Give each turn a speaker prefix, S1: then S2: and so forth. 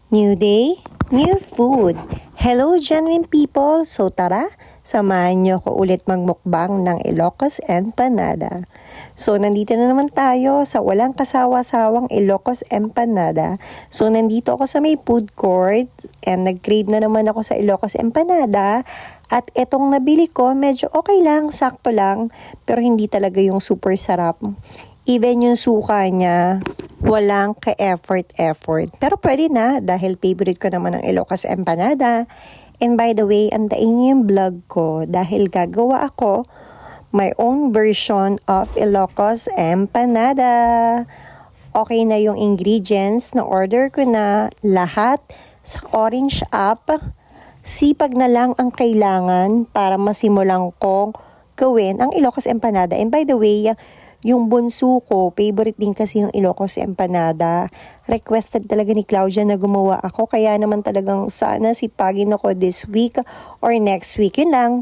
S1: New day, new food. Hello genuine people! So tara, samahan niyo ko ulit magmukbang ng Ilocos Empanada. So nandito na naman tayo sa walang kasawa-sawang Ilocos Empanada. So nandito ako sa may food court and nag-crave na naman ako sa Ilocos Empanada. At etong nabili ko, medyo okay lang, sakto lang, pero hindi talaga yung super sarap. Even yung suka niya, walang ka-effort. Pero pwede na dahil favorite ko naman ang Ilocos Empanada. And by the way, antayin niyo yung vlog ko dahil gagawa ako my own version of Ilocos Empanada. Okay na yung ingredients na order ko na lahat sa Orange app. Sipag na lang ang kailangan para masimulan kong gawin ang Ilocos Empanada. And by the way, yung bunso ko, favorite din kasi yung Ilocos Empanada. Requested talaga ni Claudia na gumawa ako. Kaya naman talagang sana sipagin ako this week or next week. Yun lang.